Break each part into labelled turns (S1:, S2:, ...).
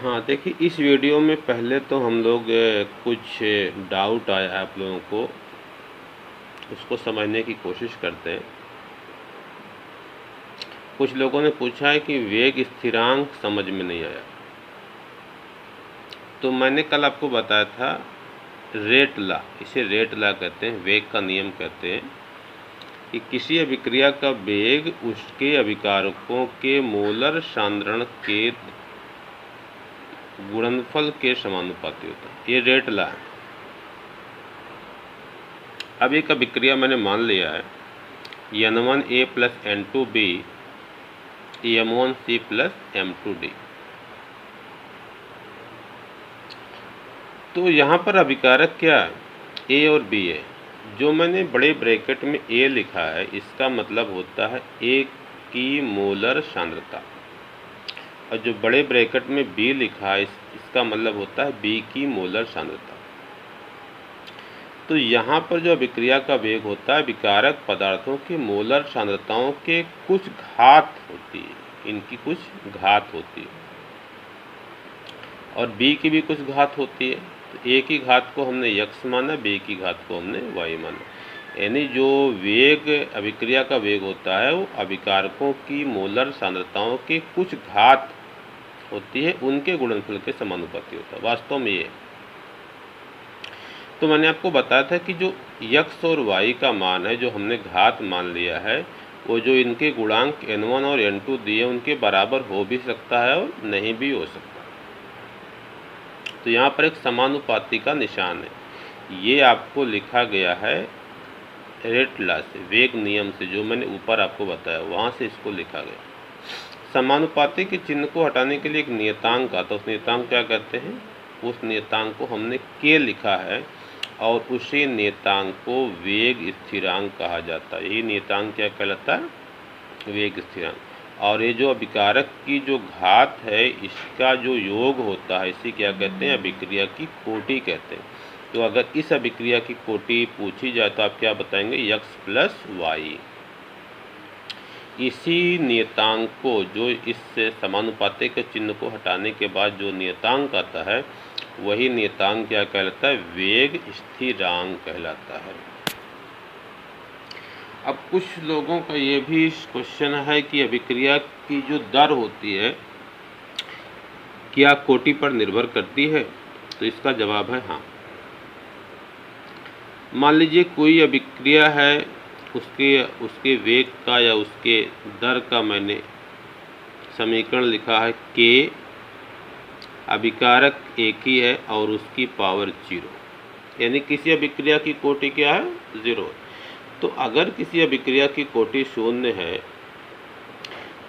S1: हाँ, देखिए इस वीडियो में पहले तो हम लोग कुछ डाउट आया आप लोगों को, उसको समझने की कोशिश करते हैं। कुछ लोगों ने पूछा है कि वेग स्थिरांक समझ में नहीं आया। तो मैंने कल आपको बताया था रेट लॉ, इसे रेट लॉ कहते हैं, वेग का नियम कहते हैं कि किसी अभिक्रिया का वेग उसके अभिकारकों के मोलर सांद्रण के गुणनफल के समानुपाती होता है। ये रेट लॉ है। अब एक अभिक्रिया मैंने मान लिया है N1A plus N2B M1C plus M2D। तो यहाँ पर अभिकारक क्या है? A और B है। जो मैंने बड़े ब्रैकेट में A लिखा है इसका मतलब होता है A की मोलर सांद्रता, और जो बड़े ब्रैकेट में B लिखा है इसका मतलब होता है B की मोलर सांद्रता। तो यहाँ पर जो अभिक्रिया का वेग होता है विकारक पदार्थों की मोलर सांद्रताओं के कुछ घात होती है, इनकी कुछ घात होती है, और B की भी कुछ घात होती है। तो A की घात को हमने x माना, B की घात को हमने y माना। यानी जो वेग अभिक्रिया का वेग होता है वो अभिकारकों की मोलर सांद्रताओं के कुछ घात होती है, उनके गुणनफल के समानुपाती होता है। वास्तव में ये तो मैंने आपको बताया था कि जो x और y का मान है, जो हमने घात मान लिया है, वो जो इनके गुणांक n1 और n2 दिए उनके बराबर हो भी सकता है और नहीं भी हो सकता। तो यहाँ पर एक समानुपाती का निशान है। ये आपको लिखा गया है रेट लॉ से, वेग नियम से, जो मैंने ऊपर आपको बताया वहाँ से इसको लिखा गया। समानुपाती के चिन्ह को हटाने के लिए एक नियतांक आता है। उस नियतांक क्या कहते हैं? उस नियतांक को हमने k लिखा है, और उसी नियतांक को वेग स्थिरांक कहा जाता है। ये नियतांक क्या कहलाता है? वेग स्थिरांक। और ये जो अभिकारक की जो घात है इसका जो योग होता है इसे क्या कहते हैं? अभिक्रिया की कोटि कहते हैं। तो अगर इस अभिक्रिया की कोटि पूछी जाए तो आप क्या बताएंगे? x plus Y. इसी नियतांक को, जो इससे समानुपाती के चिन्ह को हटाने के बाद जो नियतांक आता है वही नियतांक क्या कहलाता है? वेग स्थिरांक कहलाता है। अब कुछ लोगों का ये भी क्वेश्चन है कि अभिक्रिया की जो दर होती है क्या कोटि पर निर्भर करती है? तो इसका जवाब है हाँ। मान लीजिए कोई अभिक्रिया है, उसके वेग का या उसके दर का मैंने समीकरण लिखा है k, अभिकारक एक ही है और उसकी पावर 0, यानी किसी अभिक्रिया की कोटि क्या है? 0। तो अगर किसी अभिक्रिया की कोटि 0 है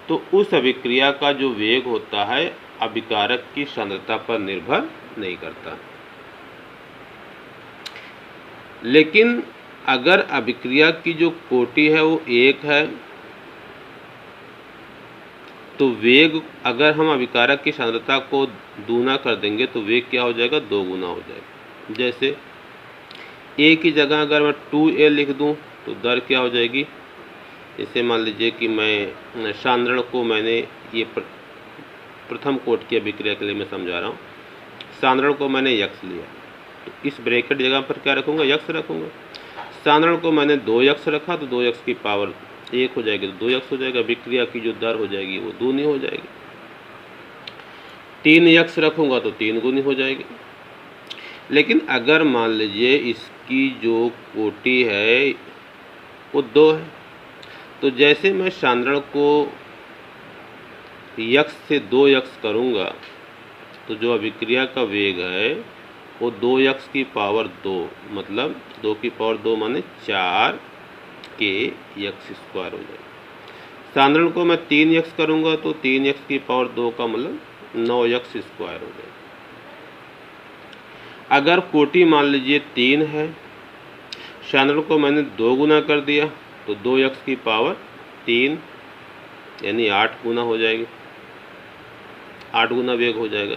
S1: तो उस अभिक्रिया का जो वेग होता है अभिकारक की सांद्रता पर निर्भर नहीं करता। लेकिन अगर अभिक्रिया की जो कोटि है वो 1 है तो वेग, अगर हम अभिकारक की सांद्रता को दूना कर देंगे तो वेग क्या हो जाएगा? 2 गुना हो जाएगा। जैसे a की जगह अगर मैं 2a लिख दूं तो दर क्या हो जाएगी? जैसे मान लीजिए कि मैं सांद्रण को मैंने ये प्रथम कोटि की अभिक्रिया के लिए मैं समझा रहा हूँ, सांद्रण को मैंने x लिया तो इस ब्रैकेट जगह पर क्या रखूँगा? x रखूँगा। सांद्रण को मैंने 2x रखा तो 2x की पावर 1 हो जाएगी तो 2x हो जाएगा। अभिक्रिया की जो दर हो जाएगी वो दूनी हो जाएगी। 3x रखूँगा तो 3 गुनी हो जाएगी। लेकिन अगर मान लीजिए इसकी जो कोटि है वो 2 है तो जैसे मैं सांद्रण को x से 2x करूँगा तो जो अभिक्रिया का वेग है वो 2x की पावर 2, मतलब 2 की पावर 2 माने 4k x² हो जाएगा। सांद्रण को मैं 3x करूँगा तो 3x की पावर 2 का मतलब 9x² हो जाएगा। अगर कोटि मान लीजिए 3 है, सांद्रण को मैंने 2 गुना कर दिया तो 2x की पावर 3 यानी 8 गुना हो जाएगी, 8 गुना वेग हो जाएगा।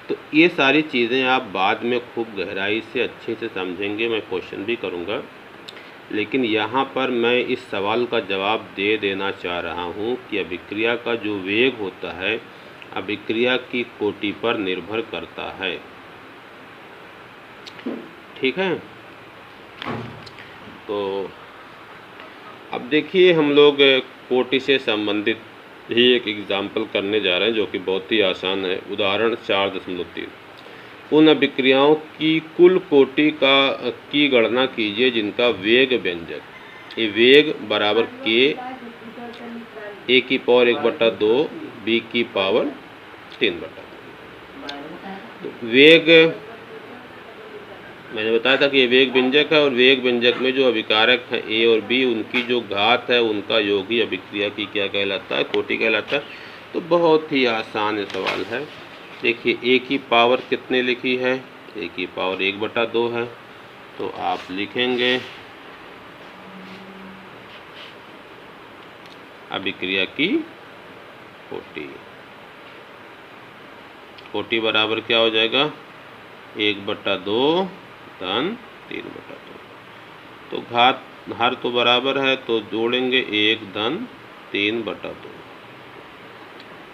S1: तो ये सारी चीज़ें आप बाद में खूब गहराई से अच्छे से समझेंगे, मैं क्वेश्चन भी करूँगा। लेकिन यहाँ पर मैं इस सवाल का जवाब दे देना चाह रहा हूँ कि अभिक्रिया का जो वेग होता है अभिक्रिया की कोटि पर निर्भर करता है। ठीक है, तो अब देखिए हम लोग कोटि से संबंधित ही एक एग्जाम्पल करने जा रहे हैं जो कि बहुत ही आसान है। उदाहरण 4.3 उन अभिक्रियाओं की कुल कोटि की गणना कीजिए जिनका वेग व्यंजक, ये वेग बराबर के ए की पावर 1/2 बी की पावर 3/2। वेग मैंने बताया था कि ये वेग व्यंजक है और वेग व्यंजक में जो अभिकारक हैं ए और बी, उनकी जो घात है उनका योग ही अभिक्रिया की क्या कहलाता है, कोटि कहलाता है। तो बहुत ही आसान सवाल है। देखिए ए की पावर कितने लिखी है, ए की पावर 1/2 है, तो आप लिखेंगे अभिक्रिया की कोटि, कोटि बराबर क्या हो जाएगा 1/2 धन 3/2। तो घात हर तो बराबर है तो जोड़ेंगे 1 धन 3/2,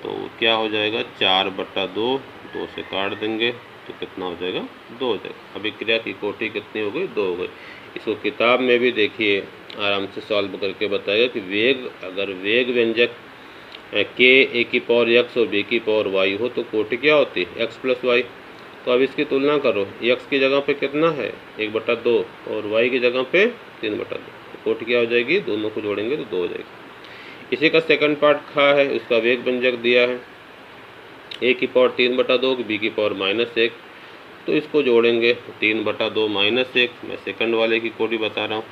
S1: तो क्या हो जाएगा 4/2, 2 से काट देंगे तो कितना हो जाएगा 2 हो जाएगा। अभिक्रिया की कोटि कितनी हो गई 2 हो गई। इसको किताब में भी देखिए आराम से सॉल्व करके बताएगा कि वेग, अगर वेग व्यंजक के ए की पावर x और बी की पावर y हो तो कोटि क्या होती है x + y। तो अब इसकी तुलना करो, x की जगह पे कितना है 1/2 और y की जगह पे 3/2, तो कोटि क्या हो जाएगी, दोनों को जोड़ेंगे तो 2 हो जाएगी। इसी का सेकंड पार्ट खा है, इसका वेग व्यंजक दिया है a की पावर 3/2 बी की पावर -1, तो इसको जोड़ेंगे 3/2 -1, मैं सेकंड वाले की कोटि बता रहा हूँ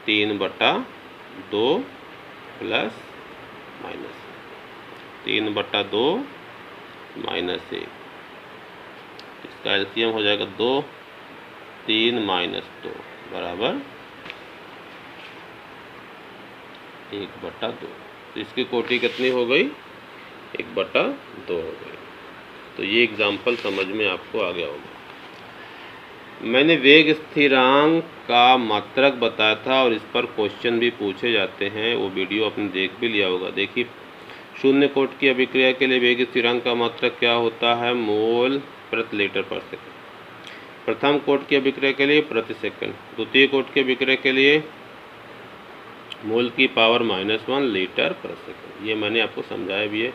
S1: 3/2 प्लस माइनस 3/2 -1, इसका एलसीएम हो जाएगा 2, 3 - 2 बराबर 1/2। तो इसकी कोटि कितनी हो गई 1/2 हो गई। तो ये एग्जाम्पल समझ में आपको आ गया होगा। मैंने वेग स्थिरांक का मात्रक बताया था और इस पर क्वेश्चन भी पूछे जाते हैं, वो वीडियो आपने देख भी लिया होगा। देखिए शून्य कोट की अभिक्रिया के लिए वेग स्थिरांक का मात्रक क्या होता है, मोल प्रति लीटर पर सेकंड। प्रथम कोट की अभिक्रिया के लिए प्रति सेकंड, द्वितीय कोट की अभिक्रिया के लिए मोल की पावर -1 लीटर पर सेकंड। ये मैंने आपको समझाया भी है,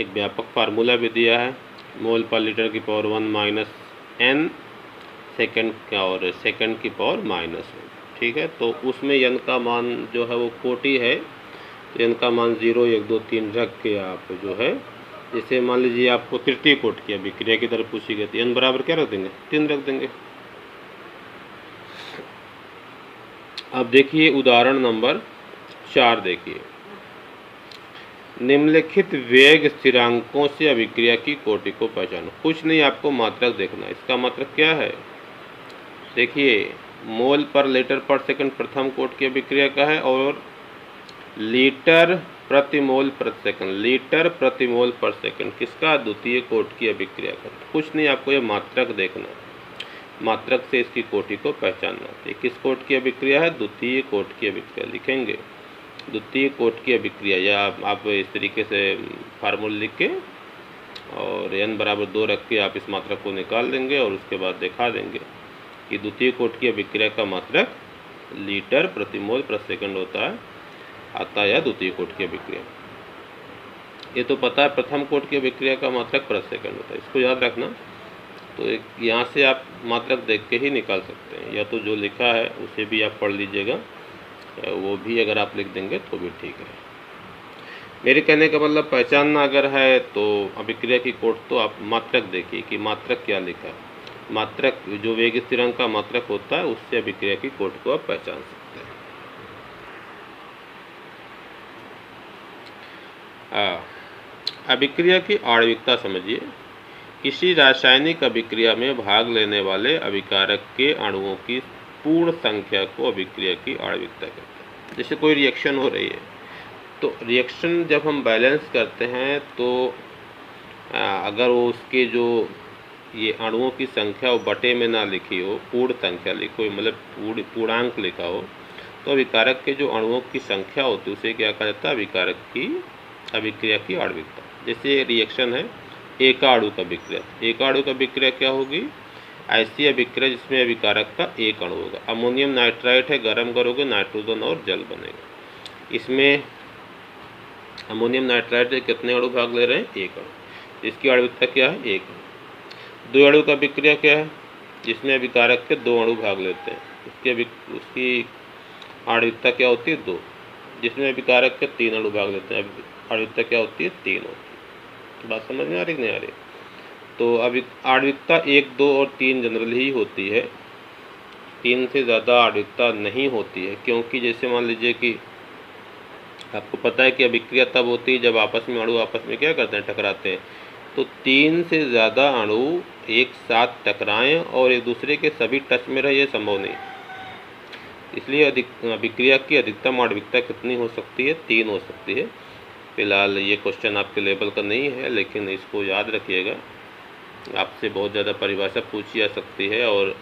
S1: एक व्यापक फार्मूला भी दिया है, मोल पर लीटर की पावर 1 - n सेकंड का और सेकंड की पावर -1। ठीक है, तो उसमें n का मान जो है वो कोटि है, तो n का मान 0 1 2 3 रख के आप जो है, जैसे मान लीजिए आपको तृतीय कोट की अभिक्रिया की तरफ पूछी गई, तो n बराबर क्या रख देंगे 3 रख देंगे। अब देखिए उदाहरण नंबर 4 देखिए, निम्नलिखित वेग स्थिरांकों से अभिक्रिया की कोटि को पहचानो। कुछ नहीं, आपको मात्रक देखना। इसका मात्रक क्या है, देखिए मोल पर लीटर पर सेकंड प्रथम कोट की अभिक्रिया का है और लीटर प्रति मोल प्रति सेकंड, लीटर प्रति मोल पर सेकंड किसका, द्वितीय कोट की अभिक्रिया का। कुछ नहीं, आपको ये मात्रक देखना, मात्रक से इसकी कोटि को पहचानना। ये किस कोट की अभिक्रिया है, द्वितीय कोट की अभिक्रिया। लिखेंगे द्वितीय कोट की अभिक्रिया, या आप इस तरीके से फार्मूला लिख के और n बराबर 2 रख के आप इस मात्रक को निकाल देंगे और उसके बाद दिखा देंगे कि द्वितीय कोट की अभिक्रिया का मात्रक लीटर प्रति मोल प्रति सेकंड होता है, आता है, या द्वितीय कोट की अभिक्रिया। ये तो पता है प्रथम कोट की अभिक्रिया का मात्रक प्रति सेकंड होता है, इसको याद रखना। तो एक यहाँ से आप मात्रक देख के ही निकाल सकते हैं, या तो जो लिखा है उसे भी आप पढ़ लीजिएगा, वो भी अगर आप लिख देंगे तो भी ठीक है। मेरे कहने का मतलब पहचानना अगर है तो अभिक्रिया की कोट तो आप मात्रक देखिए कि मात्रक क्या लिखा है। मात्रक जो वेग स्थिरांक का मात्रक होता है उससे अभिक्रिया की कोट को आप पहचान सकते हैं। अभिक्रिया की आणविकता समझिए। किसी रासायनिक अभिक्रिया में भाग लेने वाले अभिकारक के अणुओं की पूर्ण संख्या को अभिक्रिया की आणविकता कहते हैं। जैसे कोई रिएक्शन हो रही है, तो रिएक्शन जब हम बैलेंस करते हैं तो अगर वो उसके जो ये अणुओं की संख्या वो बटे में ना लिखी हो, पूर्ण संख्या लिखो, मतलब पूर्णांक लिखा हो, तो अभिकारक के जो अणुओं की संख्या होती है उसे क्या कहा जाता है, अभिकारक की अभिक्रिया की आणविकता। जैसे रिएक्शन है एका अणु का विक्रिया, एका अणु का विक्रिया क्या होगी, ऐसी अभिक्रिया जिसमें अभिकारक का एक अणु होगा। अमोनियम नाइट्राइट है, गर्म करोगे नाइट्रोजन और जल बनेगा। इसमें अमोनियम नाइट्राइट से कितने अणु भाग ले रहे हैं, एक अणु। इसकी आणविकता क्या है, एक अणु। दो अणु का विक्रिया क्या है, जिसमें अभिकारक के दो अणु भाग लेते हैं, उसकी आणविकता क्या होती है, दो। जिसमें अभिकारक के तीन अणु भाग लेते हैं, आणविकता क्या होती है, तीन होती है। बात समझ में आ रही नहीं आ रही। तो अभी आणविकता एक, दो और तीन जनरल ही होती है, तीन से ज़्यादा आणविकता नहीं होती है। क्योंकि जैसे मान लीजिए कि आपको पता है कि अभिक्रिया तब होती है जब आपस में अणु आपस में क्या करते हैं, टकराते हैं। तो तीन से ज़्यादा अणु एक साथ टकराएं और एक दूसरे के सभी टच में रहे, ये संभव नहीं। इसलिए अभिक्रिया की अधिकतम आणविकता कितनी हो सकती है, तीन हो सकती है। फिलहाल ये क्वेश्चन आपके लेवल का नहीं है, लेकिन इसको याद रखिएगा। आपसे बहुत ज़्यादा परिभाषा पूछी जा सकती है और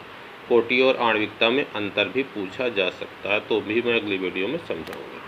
S1: कोटि और आणविकता में अंतर भी पूछा जा सकता है, तो भी मैं अगली वीडियो में समझाऊंगा।